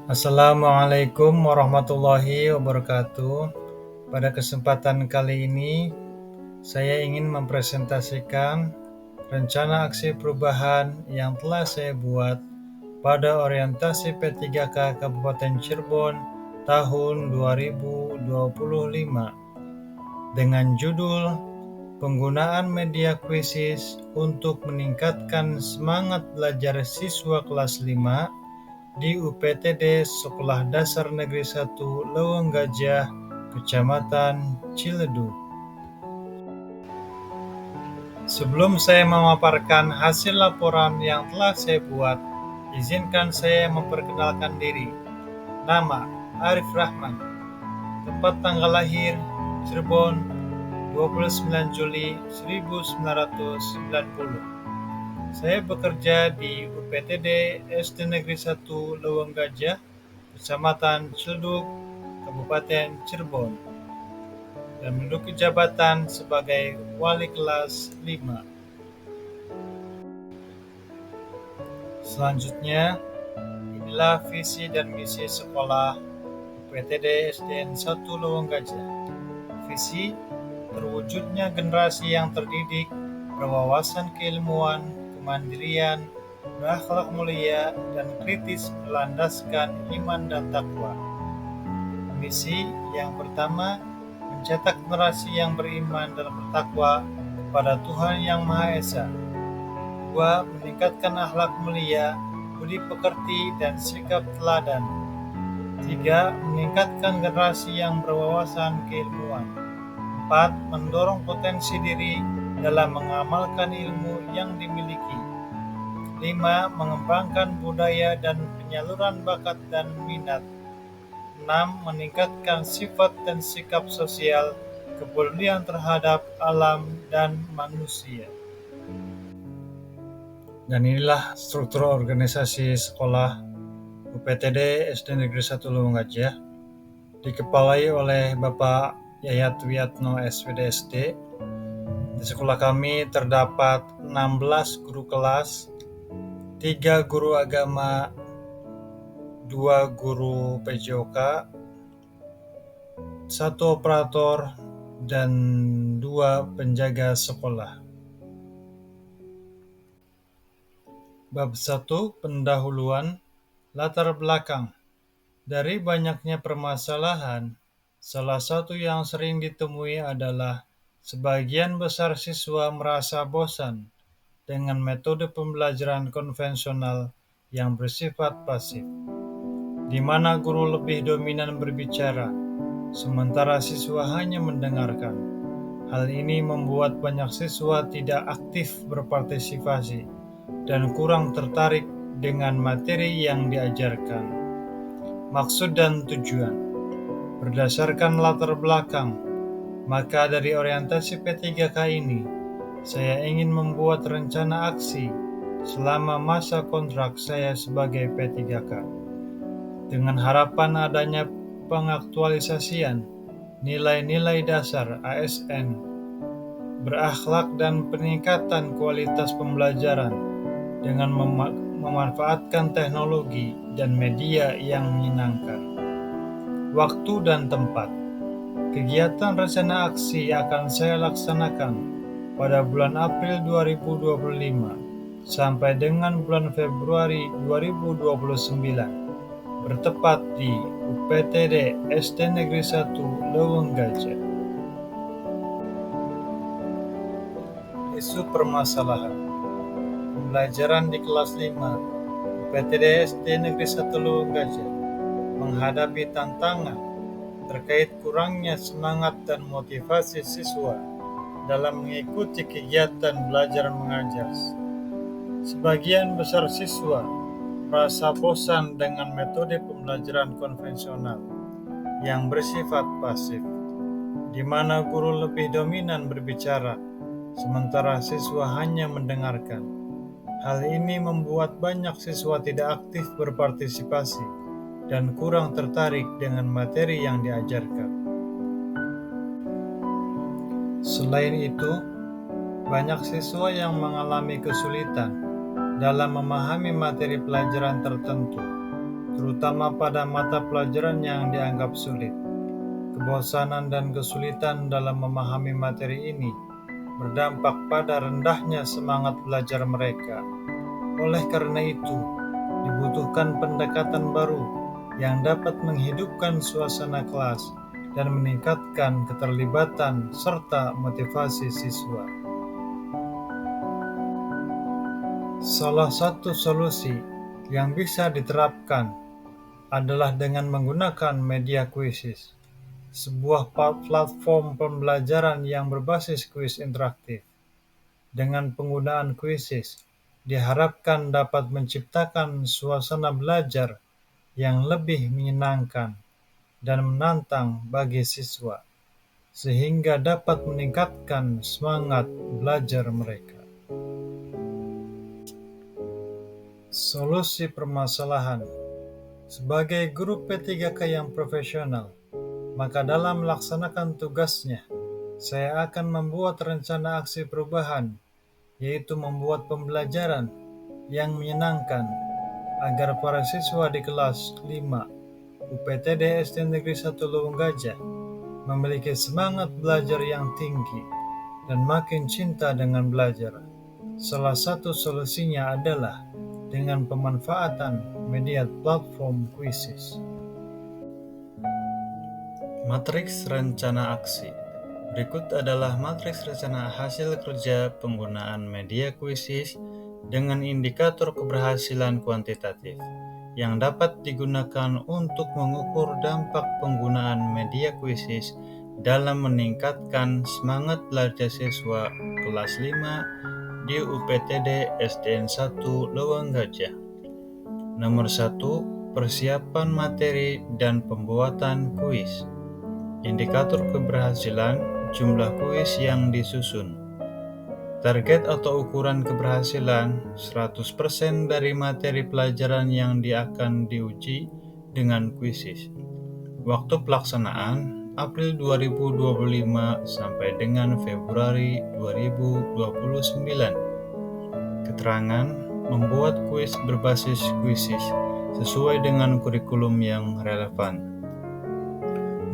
Assalamualaikum warahmatullahi wabarakatuh. Pada kesempatan kali ini, saya ingin mempresentasikan rencana aksi perubahan yang telah saya buat pada orientasi P3K Kabupaten Cirebon tahun 2025 dengan judul Penggunaan Media Kuisis untuk Meningkatkan Semangat Belajar Siswa Kelas 5 di UPTD Sekolah Dasar Negeri 1 Leweng Gajah, Kecamatan Ciledug. Sebelum saya memaparkan hasil laporan yang telah saya buat, izinkan saya memperkenalkan diri. Nama Arif Rahman, tempat tanggal lahir Cirebon 29 Juli 1990. Saya bekerja di UPTD SD Negeri 1 Leweng Gajah, Kecamatan Ciledug, Kabupaten Cirebon, dan menduduki jabatan sebagai Wali Kelas 5. Selanjutnya, inilah visi dan misi sekolah UPTD SDN 1 Leweng Gajah. Visi, terwujudnya generasi yang terdidik, berwawasan keilmuan, kemandirian, berakhlak mulia, dan kritis berlandaskan iman dan takwa. Misi yang pertama, mencetak generasi yang beriman dan bertakwa kepada Tuhan Yang Maha Esa. 2. Meningkatkan akhlak mulia, budi pekerti, dan sikap teladan. 3. Meningkatkan generasi yang berwawasan keilmuan. 4. Mendorong potensi diri dalam mengamalkan ilmu yang dimiliki. 5. Mengembangkan budaya dan penyaluran bakat dan minat. 6. Meningkatkan sifat dan sikap sosial, kepedulian terhadap alam dan manusia. Dan inilah struktur organisasi sekolah UPTD SD Negeri 1 Leweng Gajah, dikepalai oleh Bapak Yayat Wiyatno SWDSD. Di sekolah kami terdapat 16 guru kelas, 3 guru agama, 2 guru PJOK, 1 operator, dan 2 penjaga sekolah. Bab 1. Pendahuluan. Latar belakang. Dari banyaknya permasalahan, salah satu yang sering ditemui adalah sebagian besar siswa merasa bosan dengan metode pembelajaran konvensional yang bersifat pasif, di mana guru lebih dominan berbicara, sementara siswa hanya mendengarkan. Hal ini membuat banyak siswa tidak aktif berpartisipasi dan kurang tertarik dengan materi yang diajarkan. Maksud dan tujuan. Berdasarkan latar belakang, maka dari orientasi P3K ini, saya ingin membuat rencana aksi selama masa kontrak saya sebagai P3K, dengan harapan adanya pengaktualisasian nilai-nilai dasar ASN, berakhlak dan peningkatan kualitas pembelajaran dengan memanfaatkan teknologi dan media yang menyenangkan. Waktu dan tempat. Kegiatan rencana aksi akan saya laksanakan pada bulan April 2025 sampai dengan bulan Februari 2029, bertepat di UPTD SD Negeri 1 Leweng Gajah. Isu permasalahan. Pembelajaran di kelas 5 UPTD SD Negeri 1 Leweng Gajah menghadapi tantangan terkait kurangnya semangat dan motivasi siswa dalam mengikuti kegiatan belajar mengajar. Sebagian besar siswa merasa bosan dengan metode pembelajaran konvensional yang bersifat pasif, di mana guru lebih dominan berbicara, sementara siswa hanya mendengarkan. Hal ini membuat banyak siswa tidak aktif berpartisipasi dan kurang tertarik dengan materi yang diajarkan. Selain itu, banyak siswa yang mengalami kesulitan dalam memahami materi pelajaran tertentu terutama pada mata pelajaran yang dianggap sulit. Kebosanan dan kesulitan dalam memahami materi ini berdampak pada rendahnya semangat belajar mereka. Oleh karena itu, dibutuhkan pendekatan baru yang dapat menghidupkan suasana kelas dan meningkatkan keterlibatan serta motivasi siswa. Salah satu solusi yang bisa diterapkan adalah dengan menggunakan media kuisis, sebuah platform pembelajaran yang berbasis kuis interaktif. Dengan penggunaan kuisis, diharapkan dapat menciptakan suasana belajar yang lebih menyenangkan dan menantang bagi siswa, sehingga dapat meningkatkan semangat belajar mereka. Solusi permasalahan. Sebagai guru P3K yang profesional, maka dalam melaksanakan tugasnya, saya akan membuat rencana aksi perubahan, yaitu membuat pembelajaran yang menyenangkan agar para siswa di kelas 5 UPTD SD Negeri 1 Lubung Gajah memiliki semangat belajar yang tinggi dan makin cinta dengan belajar. Salah satu solusinya adalah dengan pemanfaatan media platform kuisis. Matriks rencana aksi. Berikut adalah matriks rencana hasil kerja penggunaan media kuisis dengan indikator keberhasilan kuantitatif yang dapat digunakan untuk mengukur dampak penggunaan media kuisis dalam meningkatkan semangat belajar siswa kelas 5 di UPTD SDN 1 Lubang Gajah. Nomor 1, persiapan materi dan pembuatan kuis. Indikator keberhasilan, jumlah kuis yang disusun. Target atau ukuran keberhasilan 100% dari materi pelajaran yang akan diuji dengan kuisis. Waktu pelaksanaan April 2025 sampai dengan Februari 2029. Keterangan membuat kuis berbasis kuisis sesuai dengan kurikulum yang relevan.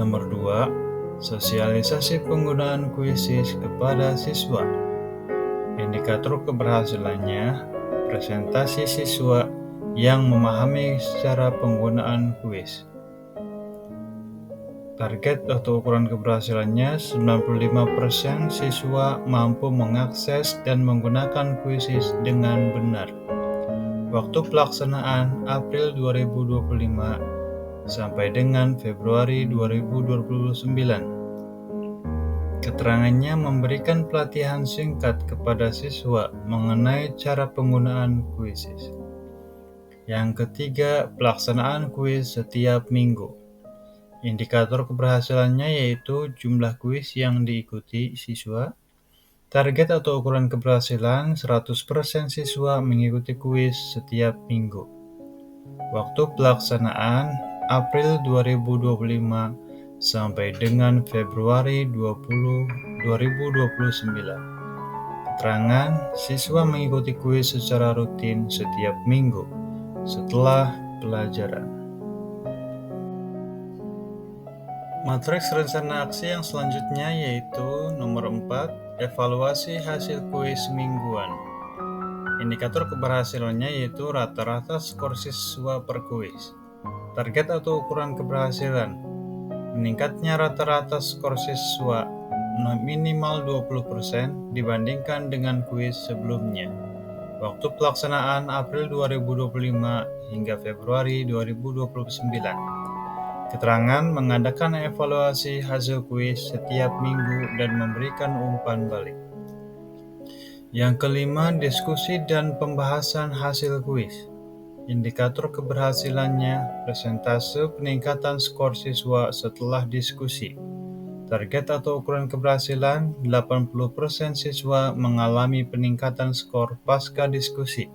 Nomor 2, sosialisasi penggunaan kuisis kepada siswa. Indikator keberhasilannya, presentasi siswa yang memahami secara penggunaan kuis. Target atau ukuran keberhasilannya 95% siswa mampu mengakses dan menggunakan kuisis dengan benar. Waktu pelaksanaan April 2025 sampai dengan Februari 2029. Keterangannya memberikan pelatihan singkat kepada siswa mengenai cara penggunaan kuisis. Yang ketiga, pelaksanaan kuis setiap minggu. Indikator keberhasilannya yaitu jumlah kuis yang diikuti siswa. Target atau ukuran keberhasilan 100% siswa mengikuti kuis setiap minggu. Waktu pelaksanaan April 2025 sampai dengan Februari 2029. Keterangan, siswa mengikuti kuis secara rutin setiap minggu setelah pelajaran. Matriks rencana aksi yang selanjutnya yaitu nomor 4, evaluasi hasil kuis mingguan. Indikator keberhasilannya yaitu rata-rata skor siswa per kuis. Target atau ukuran keberhasilan, meningkatnya rata-rata skor siswa minimal 20% dibandingkan dengan kuis sebelumnya. Waktu pelaksanaan April 2025 hingga Februari 2029. Keterangan mengadakan evaluasi hasil kuis setiap minggu dan memberikan umpan balik. Yang kelima, diskusi dan pembahasan hasil kuis. Indikator keberhasilannya, persentase peningkatan skor siswa setelah diskusi. Target atau ukuran keberhasilan, 80% siswa mengalami peningkatan skor pasca diskusi.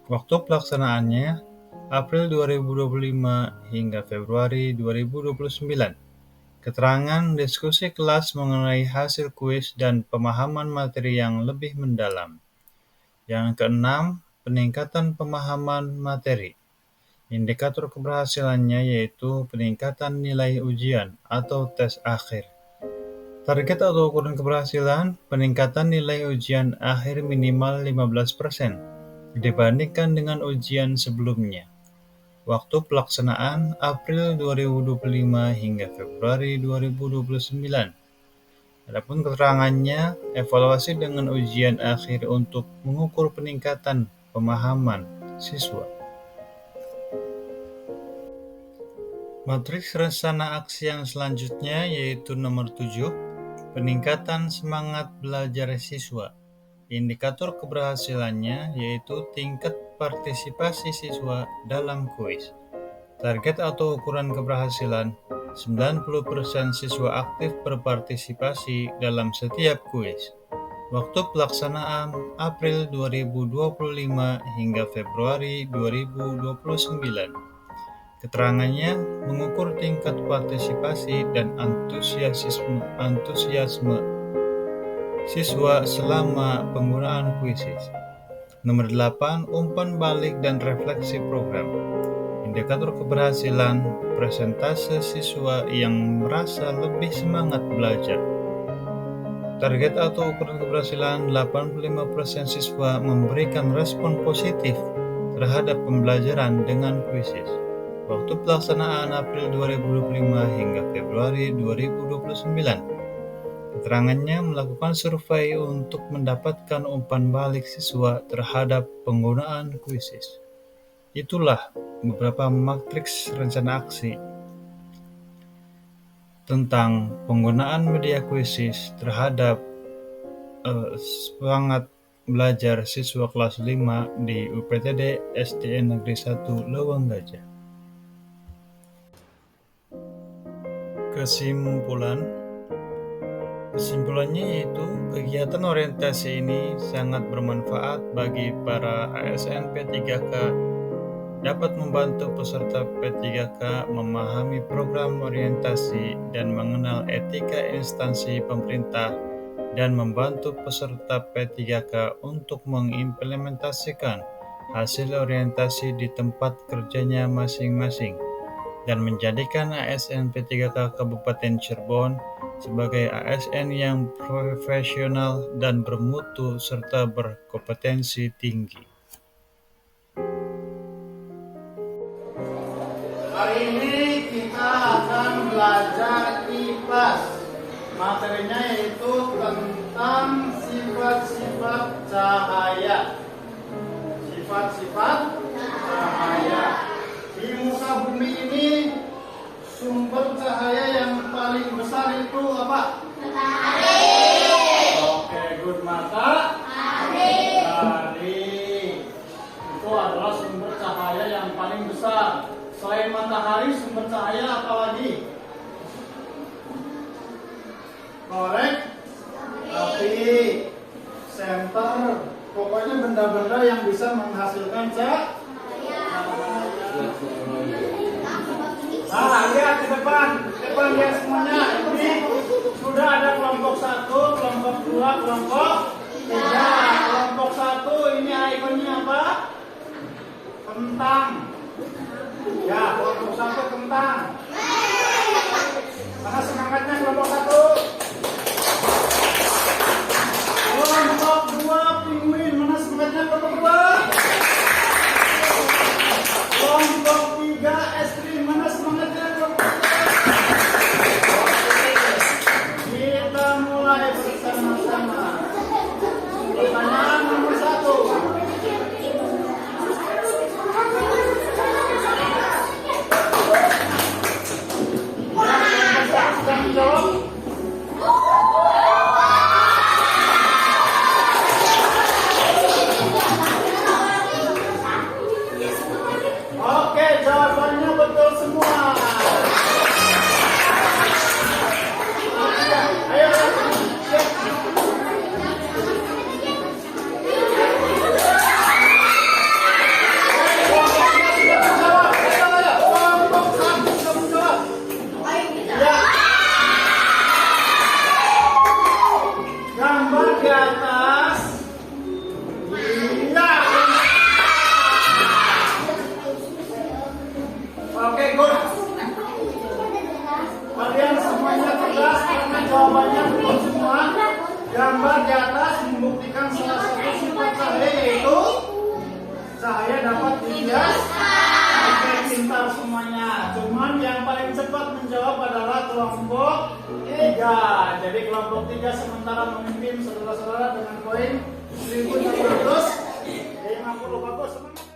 Waktu pelaksanaannya, April 2025 hingga Februari 2029. Keterangan diskusi kelas mengenai hasil kuis dan pemahaman materi yang lebih mendalam. Yang keenam, peningkatan pemahaman materi. Indikator keberhasilannya yaitu peningkatan nilai ujian atau tes akhir. Target atau ukuran keberhasilan, peningkatan nilai ujian akhir minimal 15% dibandingkan dengan ujian sebelumnya. Waktu pelaksanaan April 2025 hingga Februari 2029. Adapun keterangannya, evaluasi dengan ujian akhir untuk mengukur peningkatan pemahaman siswa. Matriks rencana aksi yang selanjutnya yaitu nomor 7, peningkatan semangat belajar siswa. Indikator keberhasilannya yaitu tingkat partisipasi siswa dalam kuis. Target atau ukuran keberhasilan, 90% siswa aktif berpartisipasi dalam setiap kuis. Waktu pelaksanaan April 2025 hingga Februari 2029. Keterangannya mengukur tingkat partisipasi dan antusiasme siswa selama penggunaan kuisis. Nomor 8, umpan balik dan refleksi program. Indikator keberhasilan, persentase siswa yang merasa lebih semangat belajar. Target atau ukuran keberhasilan, 85% siswa memberikan respon positif terhadap pembelajaran dengan kuisis. Waktu pelaksanaan April 2025 hingga Februari 2029. Keterangannya melakukan survei untuk mendapatkan umpan balik siswa terhadap penggunaan kuisis. Itulah beberapa matriks rencana aksi tentang penggunaan media kuisis terhadap semangat belajar siswa kelas 5 di UPTD SDN Negeri 1 Lewang Gajah. Kesimpulannya yaitu kegiatan orientasi ini sangat bermanfaat bagi para ASN P3K, dapat membantu peserta P3K memahami program orientasi dan mengenal etika instansi pemerintah, dan membantu peserta P3K untuk mengimplementasikan hasil orientasi di tempat kerjanya masing-masing, dan menjadikan ASN P3K Kabupaten Cirebon sebagai ASN yang profesional dan bermutu serta berkompetensi tinggi. Hari ini kita akan belajar IPAS. Materinya yaitu tentang sifat-sifat cahaya. Sifat-sifat cahaya. Di muka bumi ini sumber cahaya yang paling besar itu apa? Matahari. Oke, good. Matahari. Itu adalah sumber cahaya yang paling besar. Selain matahari, sumber cahaya apa lagi? Korek, api, senter, pokoknya benda-benda yang bisa menghasilkan cahaya. Lihat ke depan lihat semuanya. Ini sudah ada kelompok 1, kelompok 2, kelompok 3. Kelompok 1 ini ikonnya apa? Kentang. Ya, kelompok 1 kentang. Mana semangatnya kelompok 1? Kelompok 2 pinguin. Mana semangatnya kelompok 2? Kelompok 3 es krim. Mana semangatnya kelompok 3? Kita mulai bersama-sama. Pertanyaan nomor 1. Oke, good. Kalian semuanya tegas karena jawabannya betul semua. Gambar di atas membuktikan salah satu sifat cahaya, yaitu cahaya dapat dihias. Oke, pintar semuanya. Cuman yang paling cepat menjawab adalah kelompok 3. Jadi kelompok 3 sementara memimpin saudara-saudara dengan poin 1.650. Bagus, semangat.